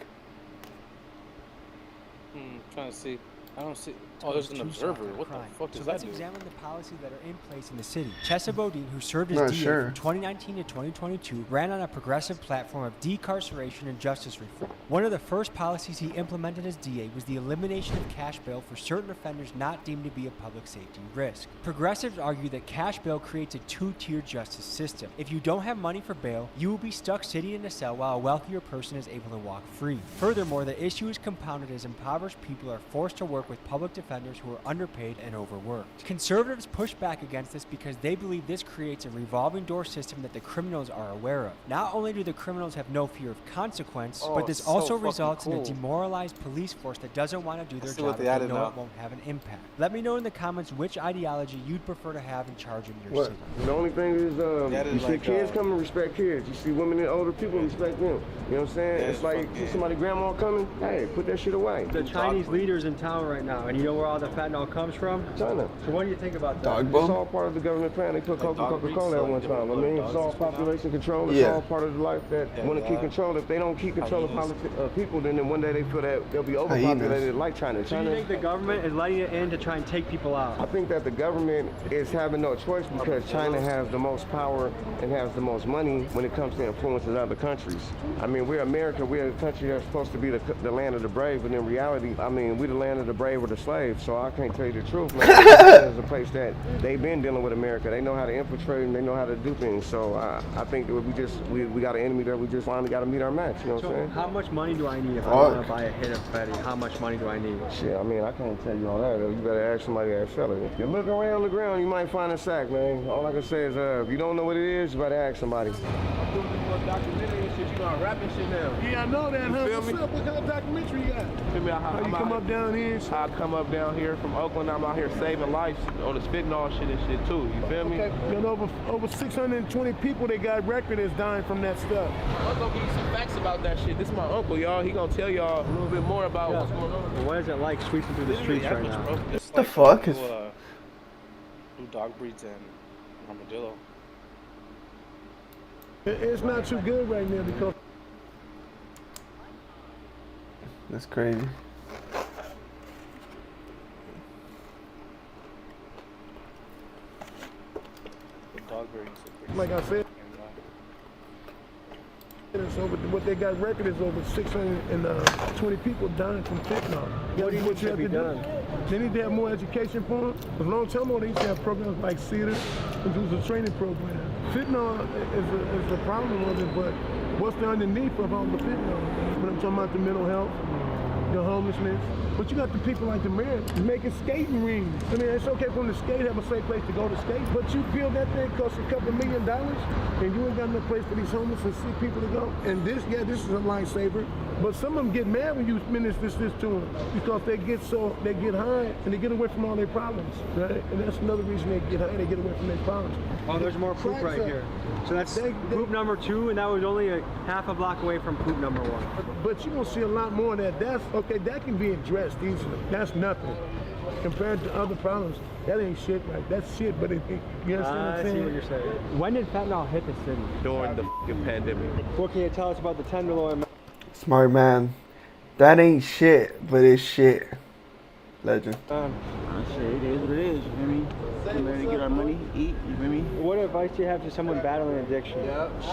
Trying to see. I don't see. Oh, there's an observer. What the fuck does So that let's do? examine the policies that are in place in the city. Chesa Bodine, who served as Not DA sure. from 2019 to 2022, ran on a progressive platform of decarceration and justice reform. One of the first policies he implemented as DA was the elimination of cash bail for certain offenders not deemed to be a public safety risk. Progressives argue that cash bail creates a two-tiered justice system. If you don't have money for bail, you will be stuck sitting in a cell while a wealthier person is able to walk free. Furthermore, the issue is compounded as impoverished people are forced to work with public defenders who are underpaid and overworked. Conservatives push back against this because they believe this creates a revolving door system that the criminals are aware of. Not only do the criminals have no fear of consequence, but this so also fucking results in a cool. demoralized police force that doesn't want to do their see what job they if they added know now. it won't have an impact. Let me know in the comments which ideology you'd prefer to have in charge of your What? city. The only thing is, That you is see like, kids coming, respect kids. You see women and older people, respect them. You know what I'm saying? Yeah, It's like, fuck see yeah. somebody grandma coming, hey, put that shit away. The Chinese leaders in town right right now, and you know where all the fentanyl comes from? China. So what do you think about that? It's all part of the government plan. They put Coca-Cola at one time. I mean, it's all population control. It's all part of the life that want to keep control. If they don't keep control of people, then one day they feel that they'll be overpopulated like China. So you think the government is letting it in to try and take people out? I think that the government is having no choice because China has the most power and has the most money when it comes to influencing other countries. I mean, we're America. We're a country that's supposed to be the land of the brave, but in reality, I mean, we're the land of the brave or the slaves. So I can't tell you the truth, man. It's a place that they've been dealing with America. They know how to infiltrate and they know how to do things. So I think that we got an enemy that we just finally got to meet our match. You know what I'm saying? How much money do I need if I want to buy a hit of Fetty? How much money do I need? Shit, I mean, I can't tell you all that. You better ask somebody that sell it. If you look around the ground, you might find a sack, man. All I can say is, if you don't know what it is, you better ask somebody. I'm doing this little documentary and shit. You know, I'm rapping shit now. Yeah, I know that, huh? Feel me? What's up? What kind of documentary you got? Feel me? How you come up down here? I come up down here from Oakland. I'm out here saving lives on the fentanyl shit and shit too. You feel me? Okay. You know, over 620 people they got record is dying from that stuff. I'm gonna give you some facts about that shit. This is my uncle, y'all. He gonna tell y'all a little bit more about what's going on. Well, what is it like sweeping through the streets right now? What the fuck is? New dog breeds and armadillo. It's not too good right now because That's crazy. The dog breeds. like I said, it's over, what they got record is over 620 people dying from fentanyl. What do you think should be done? They need to have more education for them. A long time ago, they used to have programs like CEDAR, which was a training program. Fentanyl is the problem with it, but what's the underneath of all the fentanyl? But I'm talking about the mental health, the homelessness. But you got the people like the mayor making skating rings. I mean, it's okay for them to skate, have a safe place to go to skate, but you feel that thing costs a couple $1 million and you ain't got no place for these homeless and sick people to go. And this is a lifesaver. But some of them get mad when you finish this to them because they get high and they get away from all their problems, right? And that's another reason they get high, they get away from their problems. Oh, there's more poop right here. So that's poop number 2, and that was only a half a block away from poop number 1. But you gonna see a lot more of that. That's okay, that can be addressed easily. That's nothing. Compared to other problems, that ain't shit, right? That's shit, but you understand what I'm saying? I see what you're saying. When did fentanyl hit the city? During the pandemic. What can you tell us about the Tenderloin? Smart man. That ain't shit, but it's shit. Legend. Shit, it is what it is, you feel me? Come there to get our money, eat, you feel me? What advice do you have to someone battling addiction?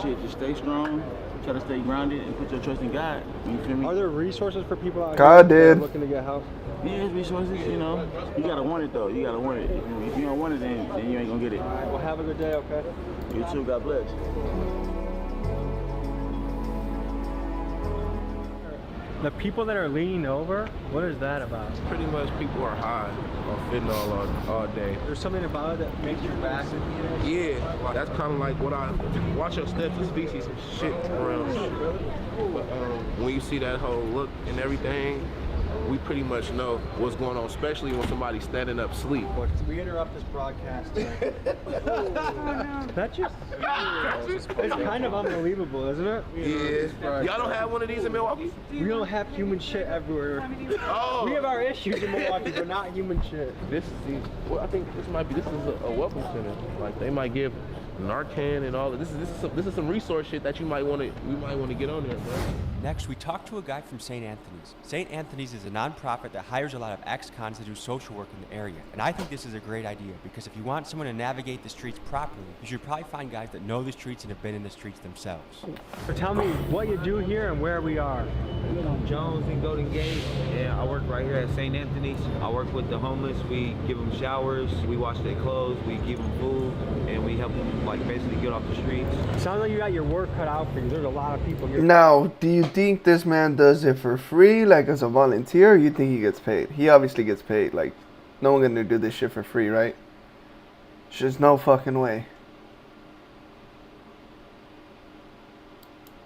Shit, just stay strong, try to stay grounded, and put your trust in God, you feel me? Are there resources for people out God here that are did. looking to get help? Yeah, there's resources, you know. You gotta want it though, you gotta want it. If you don't want it, then you ain't gonna get it. All right, well, have a good day, okay? You too, God bless. The people that are leaning over, what is that about? Pretty much people are high on fentanyl all day. There's something about it that makes your back. Yeah, that's kind of like what watch your steps and species some shit around. But when you see that whole look and everything, we pretty much know what's going on, especially when somebody's standing up sleep. We interrupt this broadcast. That just, it's kind of unbelievable, isn't it? Yeah. Y'all don't have one of these in Milwaukee? We don't have human shit everywhere. Oh. We have our issues in Milwaukee, but not human shit. This is, well, I think this is a welcome center. Like they might give Narcan and all of this. This is some resource shit that we might want to get on there, bro. Next, we talked to a guy from St. Anthony's. St. Anthony's is a nonprofit that hires a lot of ex-cons to do social work in the area. And I think this is a great idea because if you want someone to navigate the streets properly, you should probably find guys that know the streets and have been in the streets themselves. So tell me what you do here and where we are. Jones and Golden Gate, and I work right here at St. Anthony's. I work with the homeless. We give them showers, we wash their clothes, we give them food, and we help them like basically get off the streets. Sounds like you got your work cut out for you. There's a lot of people here. Now, do you think this man does it for free, like as a volunteer, or you think he gets paid? He obviously gets paid. Like, no one gonna do this shit for free, right? There's just no fucking way.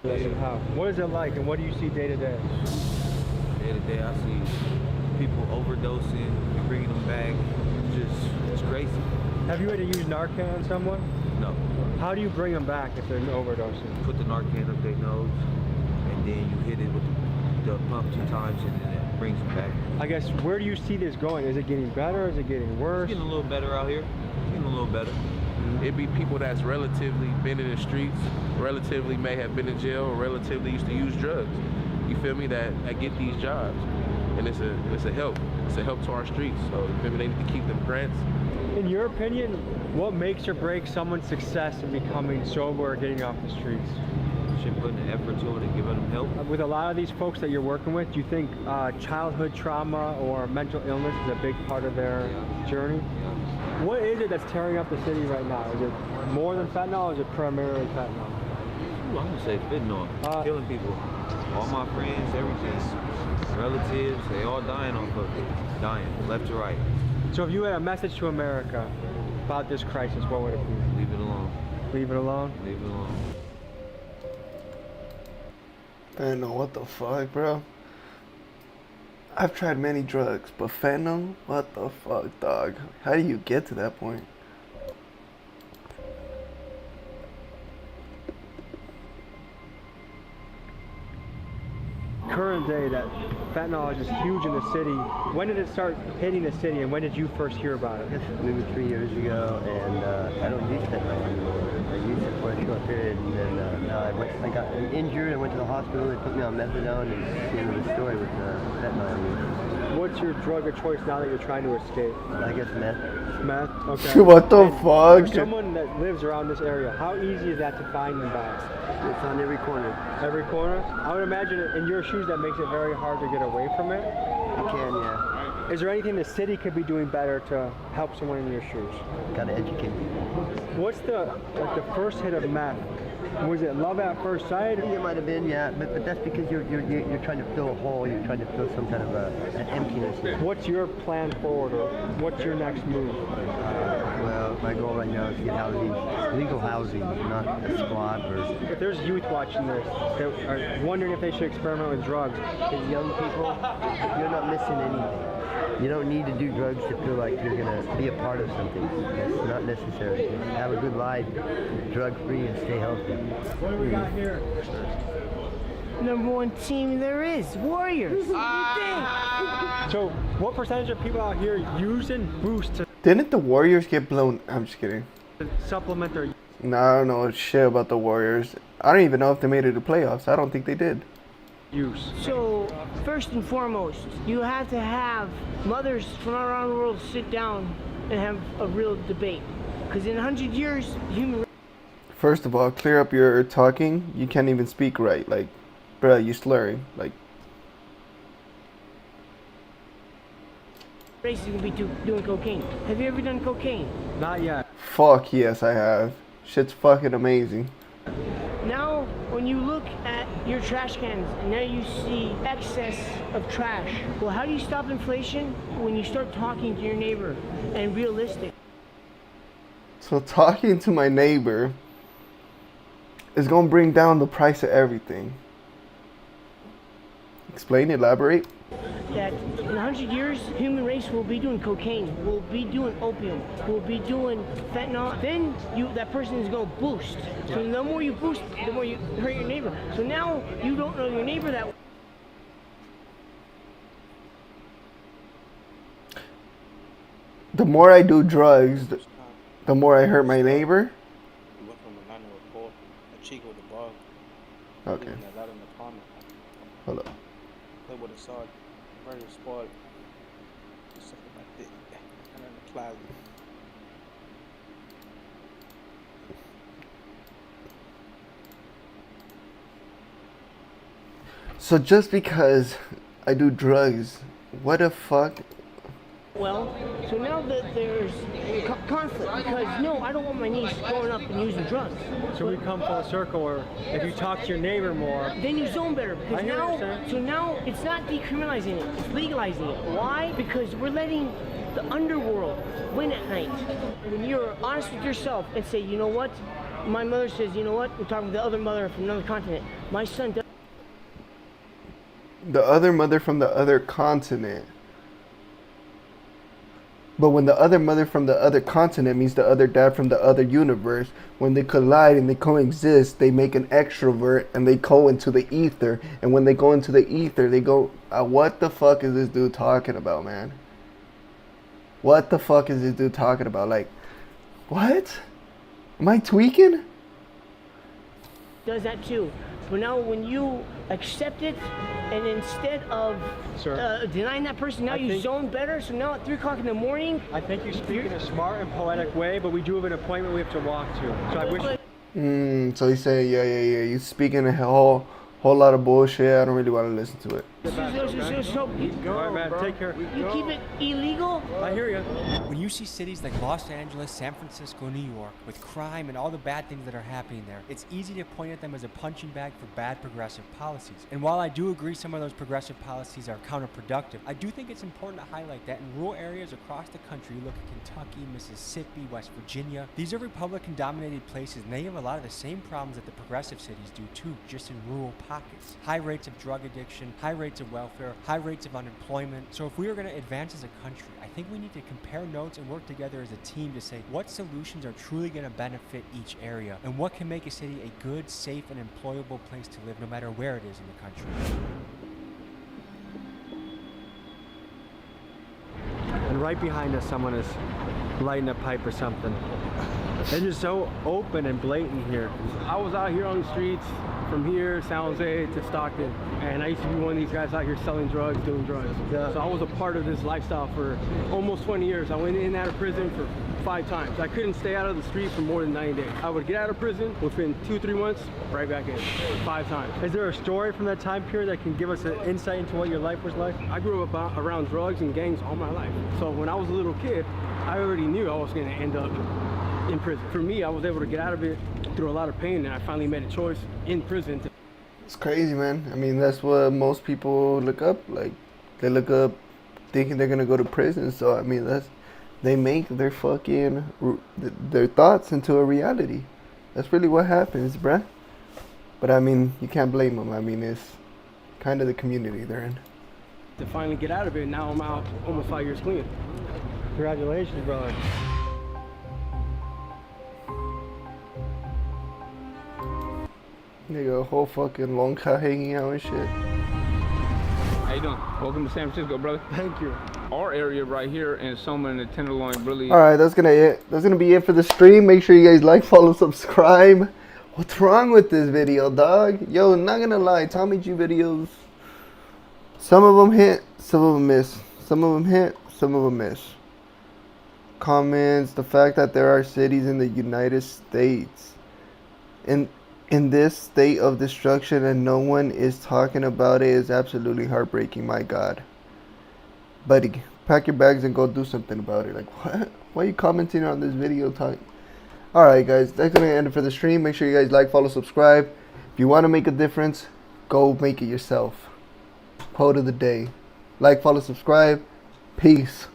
What is it like, and what do you see day to day? Day to day, I see people overdosing, we bringing them back. It's crazy. Have you had to use Narcan on someone? No. How do you bring them back if they're overdosing? Put the Narcan up their nose, and then you hit it with the pump up 2 times and then it brings them back. I guess, where do you see this going? Is it getting better? Is it getting worse? It's getting a little better out here. It's getting a little better. It'd be people that's relatively been in the streets, relatively may have been in jail, or relatively used to use drugs. You feel me? That get these jobs, and it's a help. It's a help to our streets. So you feel me? They need to keep them grants. In your opinion, what makes or breaks someone's success in becoming sober or getting off the streets? Should put the effort to it and giving them help. With a lot of these folks that you're working with, do you think childhood trauma or mental illness is a big part of their journey? What is it that's tearing up the city right now? Is it more than fentanyl, or is it primarily fentanyl? Ooh, I'm gonna say fentanyl. Killing people. All my friends, everything. Relatives, they all dying off of it. Dying, left to right. So if you had a message to America about this crisis, what would it be? Leave it alone. Leave it alone? Leave it alone. Fentanyl, what the fuck, bro? I've tried many drugs, but fentanyl? What the fuck, dog? How do you get to that point? Current day, that fentanyl is just huge in the city. When did it start hitting the city, and when did you first hear about it? Maybe 3 years ago, and I don't use fentanyl anymore. I used it for a short period, and then now I got injured. I went to the hospital. They put me on methadone, and it's the end of the story with fentanyl use. What's your drug of choice now that you're trying to escape? I guess meth. Meth? Okay. What the fuck? For someone that lives around this area, how easy is that to find and buy? It's on every corner. Every corner? I would imagine in your shoes that makes it very hard to get away from it. You can, yeah. Is there anything the city could be doing better to help someone in your shoes? Gotta educate people. What's the first hit of meth? Was it love at first sight? It might have been, yeah, but that's because you're trying to fill a hole. You're trying to fill some kind of an emptiness. What's your plan forward, or what's your next move? Well, my goal right now is to get housing, legal housing, not a squat or. If there's youth watching this, they are wondering if they should experiment with drugs. As young people, you're not missing anything. You don't need to do drugs to feel like you're going to be a part of something. That's not necessary. Just have a good life, drug-free, and stay healthy. What do we got here? Number one team there is, Warriors. So, what percentage of people out here using Boost to Didn't the Warriors get blown? I'm just kidding. supplement their... No, I don't know shit about the Warriors. I don't even know if they made it to playoffs. I don't think they did. use? So, first and foremost, you have to have mothers from around the world sit down and have a real debate. Because in 100 years, human First of all, clear up your talking. You can't even speak right. Like, bruh, you slurring. Like, race is going to be doing cocaine. Have you ever done cocaine? Not yet. fuck yes, I have. Shit's fucking amazing. Now, when you look at your trash cans, and now you see excess of trash. Well, how do you stop inflation? When you start talking to your neighbor and realistic. So talking to my neighbor is gonna bring down the price of everything. Explain, elaborate. That in 100 years, human race will be doing cocaine, will be doing opium, will be doing fentanyl. Then that person is going to boost. So the more you boost, the more you hurt your neighbor. So now you don't know your neighbor that way. The more I do drugs, the more I hurt my neighbor. We went from a 9 report, a Chico the bar. Okay. Out in the apartment. Hold up. Play with a sword, very sport, something like that, and then the closet. So just because I do drugs, what the fuck? Well, so now that there's conflict, because no, I don't want my niece growing up and using drugs. So we come full circle, or if you talk to your neighbor more, then you zone better, because I hear now, what you're saying. so now it's not decriminalizing it, it's legalizing it. Why? Because we're letting the underworld win at night. When you're honest with yourself and say, you know what, my mother says, you know what, we're talking to the other mother from another continent, my son does. The other mother from the other continent. But when the other mother from the other continent means the other dad from the other universe, when they collide and they coexist, they make an extrovert and they go into the ether. And when they go into the ether, they go, what the fuck is this dude talking about, man? What the fuck is this dude talking about? Like, what? Am I tweaking? Does that too. But now when you accept it, and instead of denying that person, now you zone better. So now at 3 o'clock in the morning, I think you speak in a smart and poetic way, but we do have an appointment we have to walk to. So I wish. So he's saying, yeah. You speaking a whole lot of bullshit. I don't really want to listen to it. So All right, man. Take care. You keep it illegal? I hear you. When you see cities like Los Angeles, San Francisco, New York, with crime and all the bad things that are happening there, it's easy to point at them as a punching bag for bad progressive policies. And while I do agree some of those progressive policies are counterproductive, I do think it's important to highlight that in rural areas across the country, you look at Kentucky, Mississippi, West Virginia, these are Republican-dominated places, and they have a lot of the same problems that the progressive cities do too, just in rural pockets. High rates of drug addiction, high rates of welfare, high rates of unemployment. So if we are going to advance as a country, I think we need to compare notes and work together as a team to say what solutions are truly going to benefit each area and what can make a city a good, safe, and employable place to live no matter where it is in the country. And right behind us, someone is lighting a pipe or something. They're just so open and blatant here. I was out here on the streets from here, San Jose to Stockton, and I used to be one of these guys out here selling drugs, doing drugs. Yeah. So I was a part of this lifestyle for almost 20 years. I went in and out of prison for 5 times. I couldn't stay out of the street for more than 90 days. I would get out of prison within 2-3 months, right back in, 5 times. Is there a story from that time period that can give us an insight into what your life was like? I grew up around drugs and gangs all my life. So when I was a little kid, I already knew I was going to end up in prison. For me, I was able to get out of it through a lot of pain, and I finally made a choice in prison. It's crazy, man. I mean, that's what most people look up. Like, they look up thinking they're gonna go to prison. So I mean, they make their their thoughts into a reality. That's really what happens, bruh. But I mean, you can't blame them. I mean, it's kind of the community they're in. To finally get out of it, now I'm out almost 5 years clean. Congratulations, brother. They got a whole fucking long car hanging out and shit. How you doing? Welcome to San Francisco, brother. Thank you. Our area right here in Soma and the Tenderloin really... Alright, that's gonna be it for the stream. Make sure you guys like, follow, subscribe. What's wrong with this video, dog? Yo, not gonna lie, Tommy G videos, some of them hit, some of them miss. Some of them hit, some of them miss. Comments, the fact that there are cities in the United States in this state of destruction and no one is talking about it is absolutely heartbreaking. My God. Buddy, pack your bags and go do something about it. Like, what? Why are you commenting on this video? Alright, guys, that's going to end it for the stream. Make sure you guys like, follow, subscribe. If you want to make a difference, go make it yourself. Quote of the day. Like, follow, subscribe. Peace.